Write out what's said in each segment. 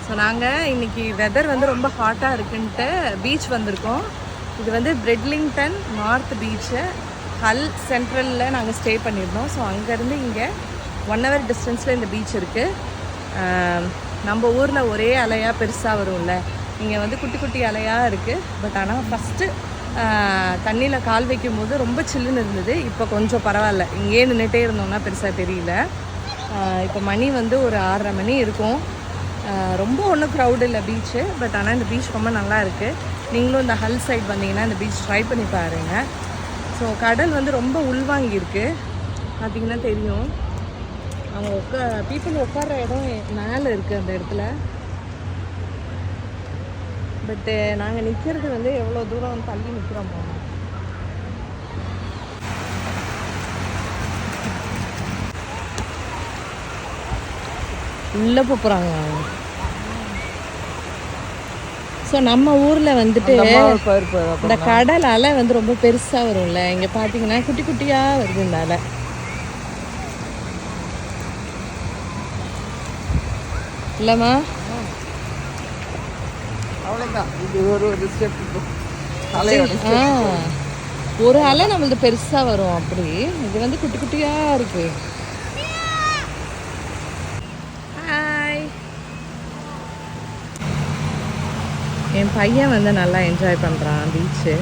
So நாங்கள் இன்றைக்கி weather வந்து ரொம்ப ஹாட்டாக இருக்குன்ட்டு பீச் வந்திருக்கோம். இது வந்து பிரெட்லிங்டன் நார்த் பீச்சு, ஹல் சென்ட்ரலில் நாங்கள் ஸ்டே பண்ணியிருந்தோம். ஸோ அங்கேருந்து இங்கே 1 hour டிஸ்டன்ஸில் இந்த பீச் இருக்குது. நம்ம ஊரில் ஒரே அலையாக பெருசாக வரும்ல, இங்கே வந்து குட்டி குட்டி அலையாக இருக்குது. பட் ஆனால் ஃபஸ்ட்டு தண்ணியில் கால் வைக்கும் போது ரொம்ப சில்லுன்னு இருந்தது. இப்போ கொஞ்சம் பரவாயில்ல, இங்கேயே நின்றுட்டே இருந்தோம்னா பெருசாக தெரியல. இப்போ மணி வந்து ஒரு 6:30 மணி இருக்கும். ரொம்ப ஒன்றும் க்ரௌட் இல்லை பீச்சு. பட் ஆனால் இந்த பீச் ரொம்ப நல்லா இருக்குது. நீங்களும் இந்த ஹல் சைட் வந்தீங்கன்னா இந்த பீச் ட்ரை பண்ணி பாருங்கள். ஸோ கடல் வந்து ரொம்ப உள்வாங்கியிருக்கு, பார்த்திங்கன்னா தெரியும். அவங்க பீப்புள் உட்கார்ற இடம் மேலே இருக்குது அந்த இடத்துல. பட்டு நாங்கள் நிற்கிறது வந்து எவ்வளோ தூரம் தள்ளி நிற்கிறோம். உள்ளே போகிறாங்க. ஸோ நம்ம ஊரில் வந்துட்டு இந்த கடல் அலை வந்து ரொம்ப பெருசாக வரும்ல, இங்கே பார்த்தீங்கன்னா குட்டி குட்டியாக வருது இந்த அலை. இல்லைம்மா? அவ்வளோதான், இது ஒரு ஸ்டெப். ஒரு அலை நம்மளது பெருசாக வரும், அப்படி இது வந்து குட்டி குட்டியாக இருக்குது. என் பையன் வந்து நல்லா என்ஜாய் பண்ணுறான் பீச்சு.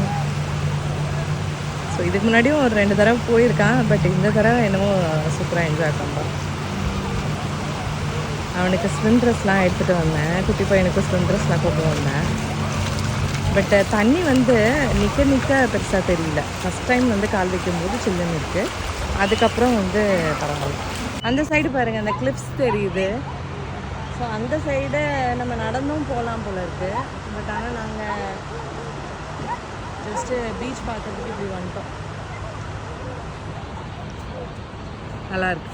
ஸோ இதுக்கு முன்னாடியும் ஒரு 2 தடவை போயிருக்கான். பட் இந்த தடவை என்னமோ சூப்பராக என்ஜாய் பண்ணுறான். அவனுக்கு ஸ்விம் ட்ரெஸ்லாம் எடுத்துகிட்டு வந்தேன், குட்டி பையனுக்கு ஸ்விம் ட்ரெஸ்லாம் கொண்டு வந்தேன். பட் தண்ணி வந்து நிற்க நிற்க பெருசாக தெரியல. ஃபஸ்ட் டைம் வந்து கால் வைக்கும்போது சில்லுன்னு இருக்குது, அதுக்கப்புறம் வந்து பரவாயில்ல. அந்த சைடு பாருங்கள், அந்த கிளிப்ஸ் தெரியுது. ஸோ அந்த சைடு நம்ம நடந்தும் போகலாம் போல இருக்குது. பட் ஆனால் நாங்கள் ஜஸ்ட்டு பீச் பார்க்கறதுக்கு இப்படி வந்துட்டோம். நல்லாயிருக்கு.